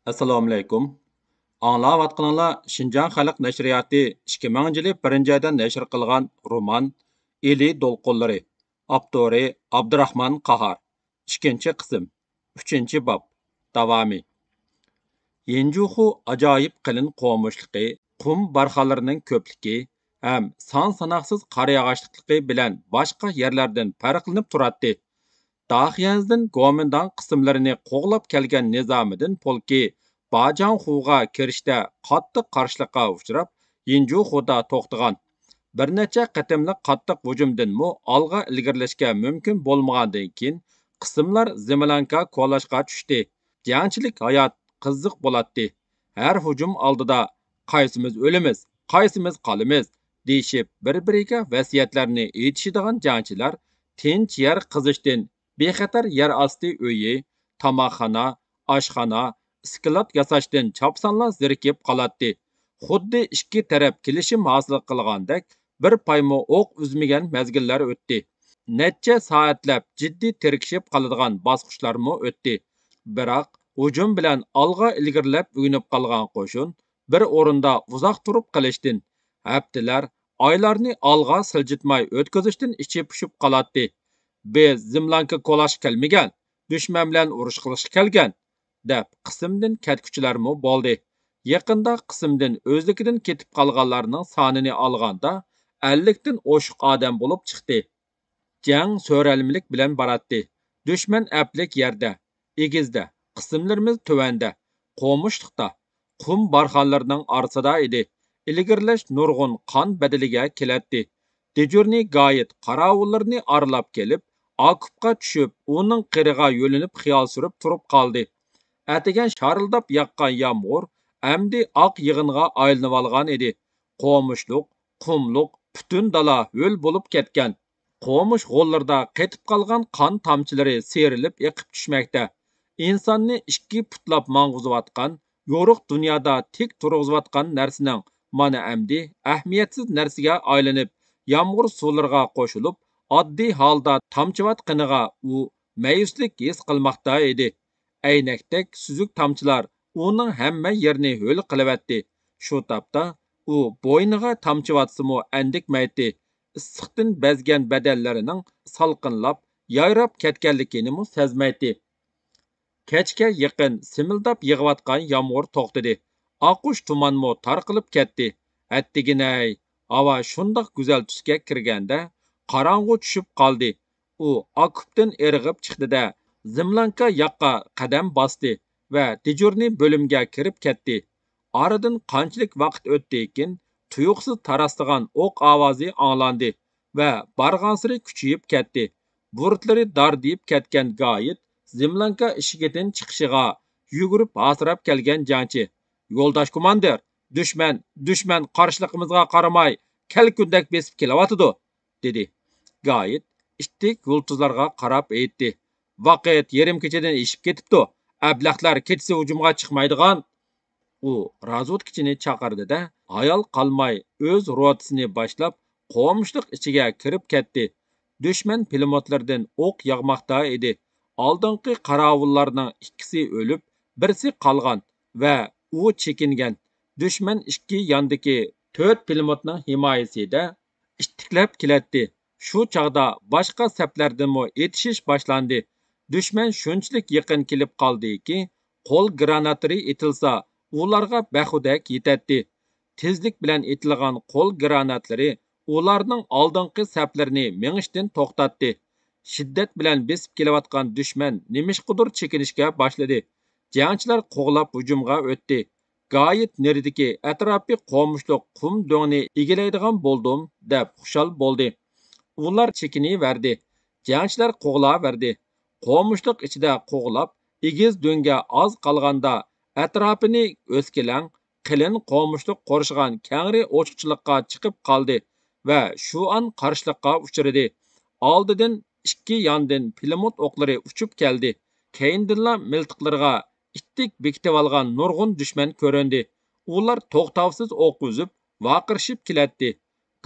Assalomu alaykum. Anglayotganinglar Şinjan Xalq Nashriyati 2000-yili 1-oyda nashr qilgan roman Eli Dolqunlari. Avtori Abdurahmon Qahar. 2-qism. 3-bob. Davomi. Yenjuxu ajoyib qilin qo'mishliqi, qum barxanlarining ko'pligi ham son sanoqsiz qor yog'ochlikligi bilan boshqa yerlardan farqlanib turadi. Daxiyazdin Gomindan qismlarini qo'g'lab kelgan Nizomiddin polki Bajanxuga kirishda qattiq qarshilikqa uchrab, Yinjuxuda to'xtagan. Bir necha qatimliq qattiq hujumdanmu olg'a ilgarilashga mumkin bo'lmagandan keyin qismlar Zimlanka qo'lashga tushdi. Jangchilik hayot qiziq bo'ladi. Har hujum oldida qaysimiz o'limiz, qaysimiz qolamiz deyishib bir-biriga vasiyatlarni aytishadigan jangchilar tinch yer qizishdan bexatar yer osti uyi, tomoqxona, oshxona, skelet yasashdan chopsanla zirkib qoladi. Xuddi ikki taraf kelishim hosil qilgandek bir paymo o'q uzmagan mezgillar o'tdi. Necha soatlab jiddiy tirkishib qoladigan bosqichlarmi o'tdi. Biroq hujum bilan olg'a ilgarilab uynib qolgan qo'shin bir o'rinda uzoq turib qolishdan, haftalar, oylarni olg'a siljitmay o'tkazishdan ichi pushib qoladi. Biz Zimlanka qo'lash kelmagan, dushman bilan urush qilishga kelgan, deb qismdan ketguchilarmi bo'ldi. Yaqinda qismdan o'zligidan ketib qolganlarning sonini olganda 50 dan oshiq odam bo'lib chiqdi. Jang so'ralmilik bilan boradi. Dushman aplik yerda, egizda, qismlarimiz tuvanda, qo'mishliqda, qum barxanlarining orasida edi. Ilgirlash nurg'un qon badaliga keladi. Dejurni gayet qarovullarni aralab kelib, Akupqa tushib, uning qiriga yo'linib xiyol surib turib qoldi. Atigan sharildab yaqqan yomg'ir amdi oq yig'inga aylanib olgan edi. Qo'mishliq, qumliq, butun dala ho'l bo'lib ketgan. Qo'mish g'ollarda qetib qolgan qon tomchilari serilib eqib tushmoqda. İnsonni ikki putlab mang'uzayotgan, yo'riq dunyoda tik turg'izayotgan narsaning mana amdi ahamiyatsiz narsaga aylanib, yomg'ir suvlariga qo'shilib, oddiy holda tomchivatqiniga u mayuslik his qilmoqda edi. Aynakdek suzuk tomchilar uning hamma yerini ho'l qilyapti. Shu topda u bo'yniga tomchivatsimi andikmaydi. Issiqdan bezgan badallarining salqinlab, yayrab ketganligini sezmaydi. Kechga yaqin simildab yig'ayotgan yomg'ir to'xtadi. Oqush tumanmo tarqilib ketdi. Attiginay, havo shundoq go'zal tusga kirganda qorong'u tushib qoldi. U Akupdan erg'ib chiqdi-da, Zimlanka yoqqa qadam bosdi va dejurni bo'limga kirib ketdi. Oradan qanchalik vaqt o'tdi-keyin tuyuqsiz tarastigan o'q ovozi anglandi va barg'ansiri kuchayib ketdi. Burtlari dardiyib ketgan Gayet Zimlanka ishigidan chiqishiga yugurib hasirab kelgan jangchi. Yo'ldosh komandir, dushman qarshiligimizga qaramay, kelkundek besib kelyotidi, dedi. Gayet ittik yulduzlarga qarab aytdi. Vaqt yarim kechadan eshib ketibdi. Ablaqlar kechasi hujumga chiqmaydigan. U razvodkichini chaqirdi-da, hayal qolmay o'z rotasini boshlab, qo'mishliq ichiga kirib ketdi. Dushman pilotlardan o'q yog'moqda edi. Oldingi qarovullarning ikkisi o'lib, birisi qolgan va u chekingan. Dushman ikki yondagi 4 pilotning himoyasida ittiklab keladi. Shu chog'da boshqa saflardanmi etishish boshlandi. Dushman shunchalik yaqin kelib qoldiki, qo'l granatlari etilsa, ularga baxudak yetadi. Tezlik bilan etilgan qo'l granatlari ularning oldingi saflarini mengishdan to'xtatdi. Shiddat bilan besib kelayotgan dushman nimishqidir chekinishga boshladi. Jangchilar qo'g'lab hujumga o'tdi. Gayet neridagi atrofi qo'mishliq qum do'ngni egallaydigan bo'ldim deb xushal bo'ldi. Ular chekiniverdi. Jangchilar qo'g'laverdi. Qo'mishliq ichida qo'g'lab, egiz do'ngga oz qolganda atrofini o'skilang, qilin qo'mishliq qo'rishgan kangri ochiqchilikqa chiqib qoldi va shu an qarshilikqa uchradi. Oldidan ikki yondan pilimot o'qlari uchib keldi. Keyindilla miltiqlarga ittik bekitib olgan nurg'un dushman ko'rindi. Ular to'xtovsiz o'q uzib, vaqirishib keladi.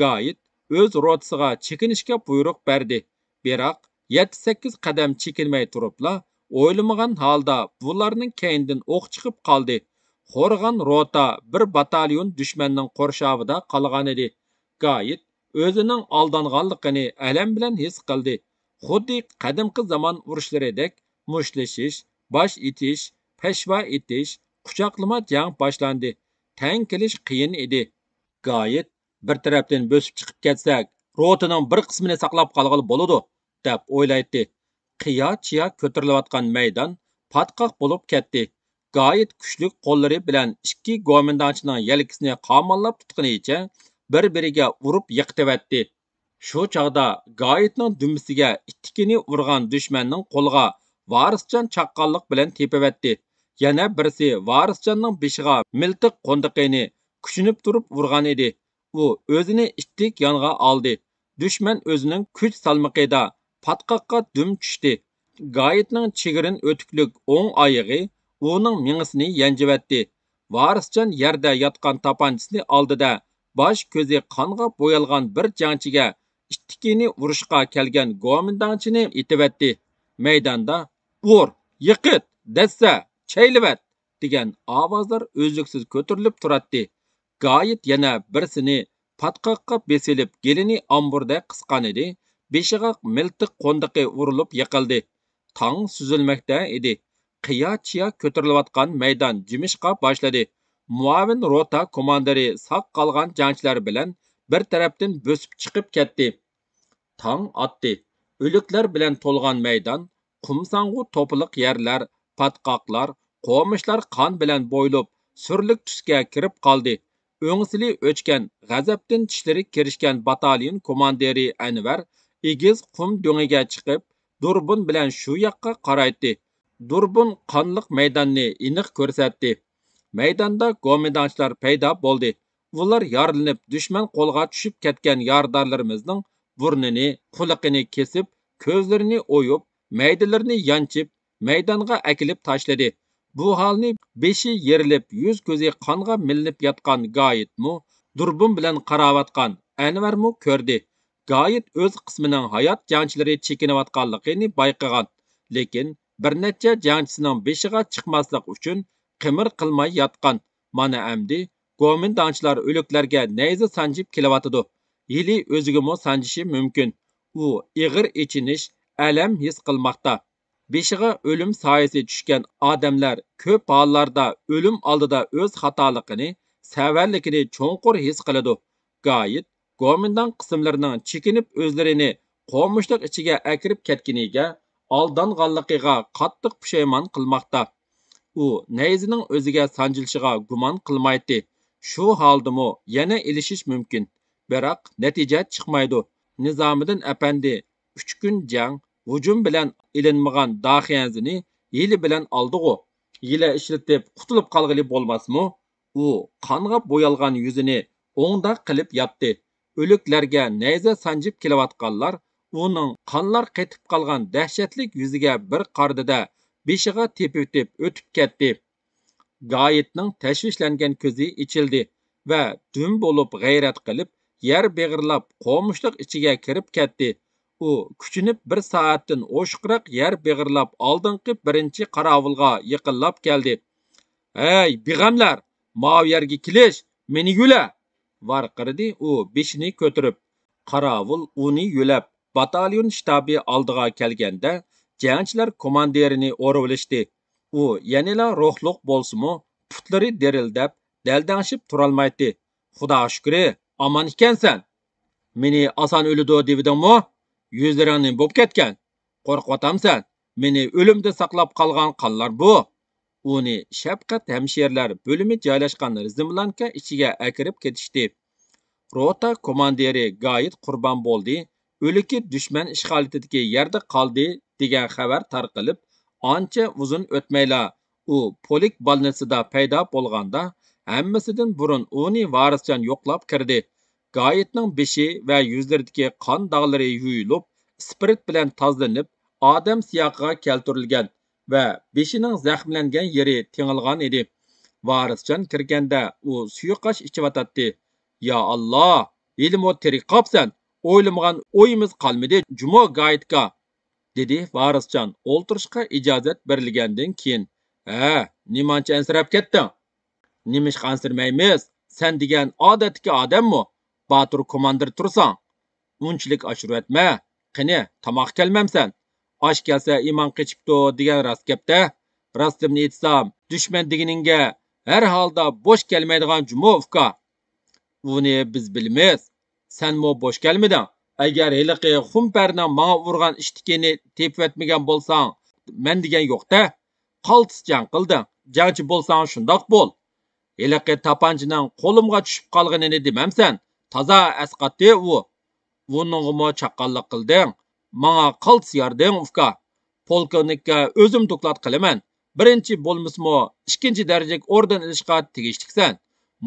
Gayet o'z rotasiga chekinishga buyruq berdi. Biroq 7-8 qadam chekinmay turibla, O'ylamagan holda bularning keynidan o'q chiqib qoldi. Xo'rg'an rota bir batalyon dushmanning qo'rshovida qolgan edi. Gayet o'zining aldanganligini alam bilan his qildi. Xuddi qadimgi zamon urushlaridek mushlashish, bosh itish, peshva itish, quchoqlama jang boshlandi. Tang kelish qiyin edi. Gayet bir tarafdan bosib chiqib ketsak, rotaning bir qismini saqlab qolg'ili bo'ladi, deb o'ylaydi. Qiya-chiya ko'tarilayotgan maydon patqoq bo'lib ketdi. Gayet kuchlik qo'llari bilan ikki go'mindonchining yelkasini qamollab tutganicha bir-biriga urib yiqitibatdi. Shu chog'da Gayetning dumisiga ittikini urgan dushmanning qo'liga varisjon chaqqonlik bilan tepivatdi. Yana birisi varisjonning beshiga miltiq qo'ndiqini kuchinib turib urgan edi. U o'zini ittik yonga oldi. Dushman o'zining kuch salmoqida patqoqqa dum tushdi. Gayetning chigirin o'tiklik o'ng oyog'i uning mingisini yanjivatdi. Varisjon yerda yotgan tapanchasini oldida bosh ko'zi qonga bo'yalgan bir jangchiga ittikini urushga kelgan go'mindonchini itivatdi. Maydonda ur, yiqit, dassa, chaylivat degan ovozlar o'zliksiz ko'tarilib turadi. Gayet yana birsini patqoqqa besilib gelini amburda qisqan edi. Beshiga miltiq qo'ndiqi urilib yiqildi. Tong suzilmoqda edi. Qiya-chiya ko'tarilayotgan maydon jimishqa boshladi. Muavin rota komandiri saq qolgan jangchilar bilan bir tarafdan bosib chiqib ketdi. Tong otdi. O'liklar bilan to'lgan maydon, qumsang'u to'pliq yerlar, patqoqlar, qo'mishlar qon bilan bo'ylab surlik tusga kirib qoldi. O'ngsili o'chgan, g'azabdan tishlari kirishgan batalyon komandiri Anvar egiz qum do'ngiga chiqib, durbun bilan shu yoqqa qaraydi. Durbun qonliq maydonni aniq ko'rsatdi. Maydonda go'mindonchilar paydo bo'ldi. Ular yorilinib dushman qo'lga tushib ketgan yordorlarimizning burnini, quliqini kesib, ko'zlarini o'yib, maydalarini yanchib, maydonga akilib tashladi. Bu holni beshi yerilib, yuz ko'zi qonga milinib yotgan Gayetmu, durbun bilan qarawatgan Anvarmu ko'rdi. Gayet o'z qismining hayot jangchilari chekinayotganligini bayqagan, lekin bir necha jangchisining beshiga chiqmaslik uchun qimir qilmay yotgan. Mana amdi go'mindonchilar o'liklarga nayza sanjib kelyotidi. Yili o'zigimi sanjishi mumkin. U ig'ir ichinish, alam his qilmoqda. Beshiga o'lim soyasi tushgan odamlar ko'p hollarda o'lim oldida o'z xatoligini, savarligini cho'nqur his qiladi. Gayet go'mindon qismlarining chekinib o'zlarini qo'mishliq ichiga akirib ketganiga, aldanganligiga qattiq pushaymon qilmoqda. U nayzining o'ziga sanjilishiga gumon qilmaydi. Shu holdimi yana ilishish mumkin. Biroq natija chiqmaydi. Nizomiddin apandi 3 kun jang, hujum bilan ilinmagan daxiyanzini yili bilan oldi-ku. Yili ishlatib qutulib qolg'ili bo'lmasmi? U qonga bo'yalgan yuzini o'ngda qilib yotdi. O'liklarga nayza sanjib kelayotganlar uning qonlar qetib qolgan dahshatlik yuziga bir qardida beshiga tepib o'tib ketdi. Gayetning tashvishlangan ko'zi ichildi va dum bo'lib g'ayrat qilib, yer beg'irlab qo'mishliq ichiga kirib ketdi. U kuchinib bir soatdan o'shqiraq yer beg'irlab oldingi birinchi qarovulga yiqinlab keldi. "Ey, big'amlar, mav yerga kelish, meni yula!" varqirdi u beshini ko'tarib. Qarovul uni yulab batalyon shtabi oldiga kelganda, jangchilar komandirini o'rvilishdi. U yanila ruhliq bo'lsimi, putlari derildab, daldangshib turolmaydi. "Xudo shukri, omon ekansan. Meni oson o'lidi devidingmi? Yuzlaringni bo'p ketgan. Qo'rqotamsan. Meni o'limda saqlab qolgan qonlar bu." Uni shafqat hamshirlar bo'limi joylashgan Rizmlanka ichiga akirib ketishdi. Rota komandiri Gayet qurbon bo'ldi. O'liki dushman ishg'olidagi yerda qoldi degan xabar tarqalib, ancha uzun o'tmayla u polik bolnitsida paydo bo'lganda, hammasidan burun uni varisjon yo'qlab kirdi. Gayetning beshi va yuzlaridagi qon dog'lari yuyilib, spirit bilan tozlanib, odam siyoqiga keltirilgan va beshining zaxmlangan yeri tingilgan edi. Varisjon kirganda u suyuqosh ichiyotdi. "Ya Alloh, ilmo tirik qopsan. O'ylamagan o'yimiz qolmadi. Jumo Gayetga." dedi Varisjon o'ltirishga ijozat berilgandan keyin. Ha, nimancha ansirab ketding? Nimishqa ansirmaymiz? Sen degan odatdagi odammi? Botur komandir tursan. Unchalik oshirib etma. Qani, tomoq kelmamsan. Osh kelsa iymon qechibdi degan rost gapda. Rostimni aytsam, dushman deganingga har holda bo'sh kelmaydigan jumo uka. Uni biz bilamiz. Senmi bo'sh kelmiding? Agar hiliqi xumparning manga urgan ishtikini tepib etmagan bo'lsang, men degan yo'q-da. Qaltis jang qilding. Jangchi bo'lsang shundoq bo'l. Hiliqi tapanchining qo'limga tushib qolganini demamsan. Toza asqatdi u. Buningmi chaqqonlik qilding. Manga qaltis yording uka. Polkovnikka o'zim doklad qilaman. Birinchi bo'lmasmi, ikkinchi darajalik orden ilishga tegishliksan.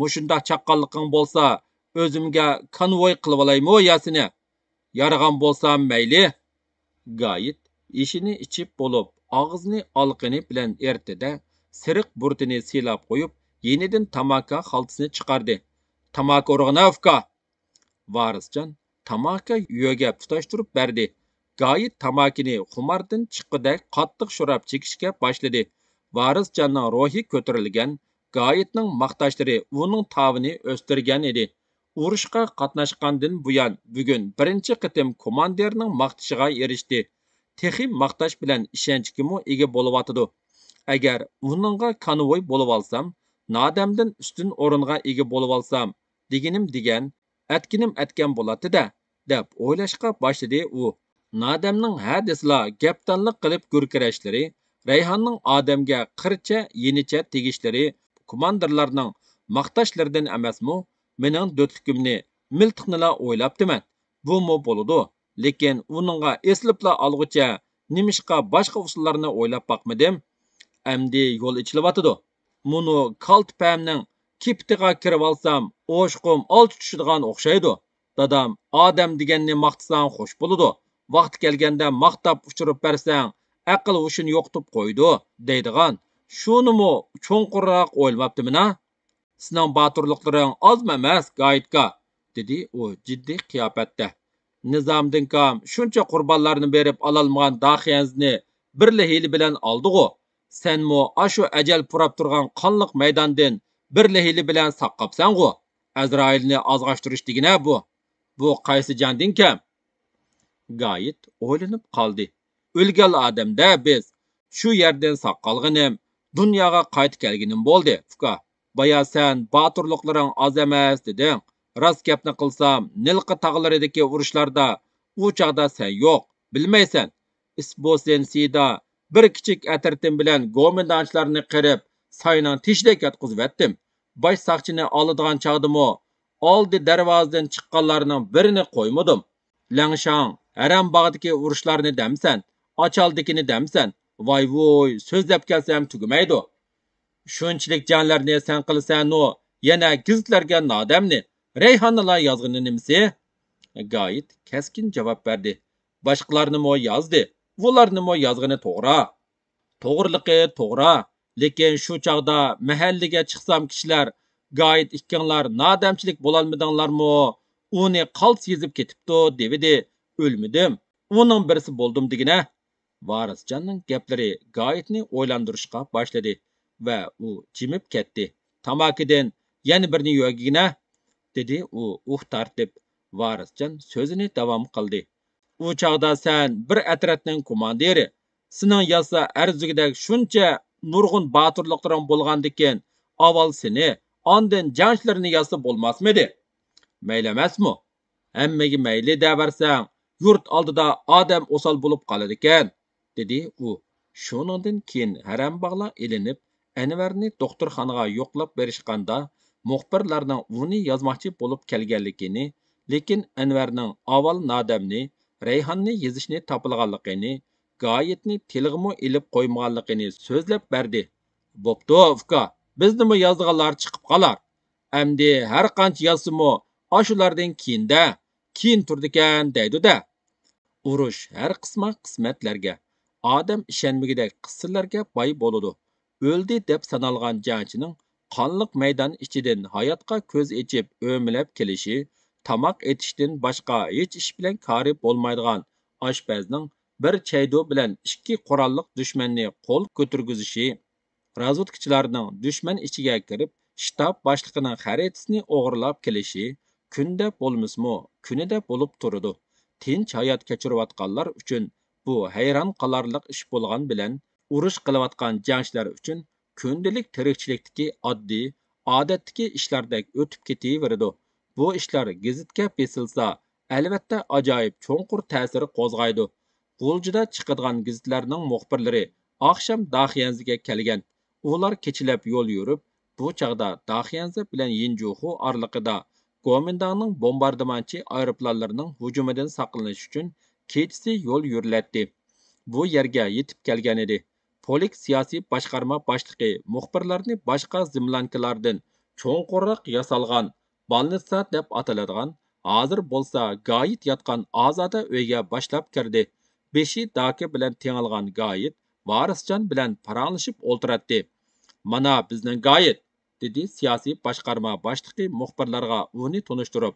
Mushundoq chaqqonliqing bo'lsa, o'zimga konvoy qilib olaymi yasini? Yaragan bo'lsam mayli. Gayet ishini ichib bo'lib, og'izni olqini bilan ertida siriq burtini silab qo'yib, yenidan tamaka xaltasini chiqardi. Tamaka urg'ina uka. Varisjon tamaka yuyaga tutashtirib berdi. Gayet tamakini xumardan chiqqidek qattiq sho'rab chekishga boshladi. Varisjonning ruhi ko'tarilgan, Gayetning maqtashlari uning tavini o'stirgan edi. Urushqa qatnashgandan buyon bugun birinchi qitim komandirning maqtashiga erishdi. Texi maqtash bilan ishonchgimi ega bo'lyotidi. Agar uningga konvoy bo'lib olsam, nodamdan ustun o'ringa ega bo'lib olsam, degan atkinim atgan bo'ladi-da, deb o'ylashga boshladi u. Nodamning ha desla gapdanlik qilib gurkirashlari, Rayhonning odamga qircha yenicha tegishlari komandirlarning maqtashlaridan emasmi? Mening do'tligimni, miltiqnila o'ylabdiman. Bu mo bo'ladi, lekin uningga eslibla olg'ucha nimishqa boshqa usullarni o'ylab boqmadim. Endi yo'l ichilyotidi. Muni kaltpamning kiptiga kirib olsam, o'shqum olti tushadigan o'xshaydi. Dadam, odam deganni maqtasang xo'sh bo'ladi. Vaqt kelganda maqtab uchirib bersang, aql hushin yo'qtib qo'ydi, deydigan. Shunimi cho'nqurroq o'ylabdimina? Sizning boturliklaring ozmi emas, Gayetga, dedi u jiddiy qiyofatda. Nizomdan kam shuncha qurbonlarni berib ololmagan daxiyangizni birli hili bilan oldi-ku. Senmi ashu ajal purab turgan qonliq maydondan birli hili bilan saqqabsan-ku. Azrailni azg'ashtirish degina bu. Bu qaysi jandin kam? Gayet o'ylanib qoldi. O'lgan odamda biz shu yerdan saqqalg'inim, dunyoga qaytib kelganim bo'ldi, fuka. Baya sen baturluklaring oz emas deding. Rost gapni qilsam, Nilqi tog'laridagi urushlarda u chaqda sen yo'q, bilmaysan. Isbosen sida bir kichik atirtim bilan gomendanchlarni qirib, saynan tishdak yatqizib etdim. Bosh saqchini oladigan chaqdimi, oldi darvozadan chiqqanlarning birini qo'ymadim. Langshang, Aram bog'dagi urushlarni damsan, Ochaldikini damsan. Voy, so'zlab kelsam tugamaydi. Shunchalik jonlarni sen qilsan-u, yana gizlarga nodamni, Rayhonlar yozg'ini nimsi? Gayet keskin javob berdi. Boshqalarni mo yozdi. Ularni mo yozg'ini to'g'ri. To'g'riliqi to'g'ri, lekin shu chaqda mahallaga chiqsam kishilar, Gayet ikkinglar nodamchilik bo'lolmadinglarmi? Uni qalt yezib ketibdi, devidi. O'lmadim. Uning birisi bo'ldim degina. Varisjonning gaplari Gayetni o'ylantirishga boshladi va u jimib ketdi. Tamakidan yana birini yo'gigina, dedi u tartib. Varisjon so'zini davom qildi. U chaqda sen bir atratning komandiri. Sening yasa arzugidek shuncha nurg'un baturliklaring bo'lgandikin, avval seni, ondan jangchilarni yasa bo'lmasmidi? Mayli emasmi? Hammaga mayli deyaversang, yurt oldida odam o'sal bo'lib qoladi ekan, dedi u. Shuningdan keyin harambog'lar ilinib, Anvarni doktorxonaga yo'qlab berishganda, muxbirlarning uni yozmoqchi bo'lib kelganligini, lekin Anvarning avval nodamni, Rayhonni yezishni topilganligini, Gayetni tilg'imi ilib qo'ymaganligini so'zlab berdi. Bo'pti, uka, biznimi yozganlar chiqib qolar. Endi har qancha yozsimi, ashulardan keyin turdikan deydi-da. Urush har qisma qismatlarga, odam ishonmagidek qissalarga boy bo'ladi. O'ldi deb sanalgan jangchining qonliq maydon ichidan hayotga ko'z ochib o'milab kelishi, tamoq etishdan boshqa hech ish bilan kori bo'lmaydigan oshpazning bir çeydo bilan ikki qurolliq dushmanni qo'l ko'targizishi, razvedkachilarning dushman ichiga kirib, shtab boshlig'ining xaritasini o'g'irlab kelishi kunda bo'lmasmi, kunida bo'lib turadi. Tinch hayot kechirayotganlar uchun bu hayron qolarliq ish bo'lgan bilan, urush qilayotgan jangchilar uchun kundalik tirikchilikdagi oddiy, odatdagi ishlardek o'tib ketaveradi. Bu ishlar gazetga besilsa, albatta ajoyib cho'nqur ta'sir qo'zg'aydi. G'uljida chiqadigan gazetlarning muxbirlari oqshom Daxianziga kelgan. Ular kechalab yo'l yurib, bu chog'da Daxianzi bilan Yinjuxu oraliqida Gomindanning bombardimonchi aeroplanlarining hujumidan saqlanish uchun kechasi yo'l yurilatdi. Bu yerga yetib kelgan edi. Polik siyosiy boshqarma boshlig'i muxbirlarni boshqa zimlankalardan cho'nqurroq yasalgan Balnitsa deb ataladigan, hozir bo'lsa Gayit yotgan ozoda uyga boshlab kirdi. Beshi Daki bilan tengilgan Gayit Varisjon bilan paranglashib o'ltiradi. Mana bizning Gayit, dedi siyosiy boshqarma boshlig'i muxbirlarga uni tunishtirib,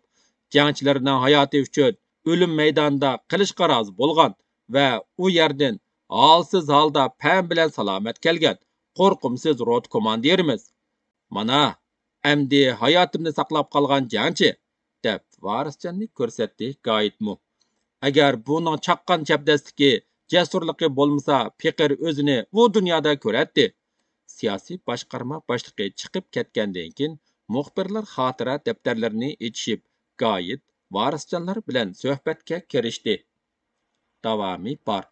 jangchilarning hayoti uchun o'lim maydonida qilishga rozi bo'lgan va u yerdan holsiz holda pam bilan salomat kelgan qo'rqimsiz rot komandirimiz. Mana endi hayotimni saqlab qolgan jangchi, deb Varisjonni ko'rsatdi Gayitmu. Agar buning chaqqan chapdasligi, jasurligi bo'lmasa, Piqir o'zini bu dunyoda ko'radi. Siyosiy boshqarma boshlig'i chiqib ketgandan keyin muxbirlar xotira daftarlarini ochishib, Gayit Varisjonlar bilan suhbatga kirishdi. Davomi bor.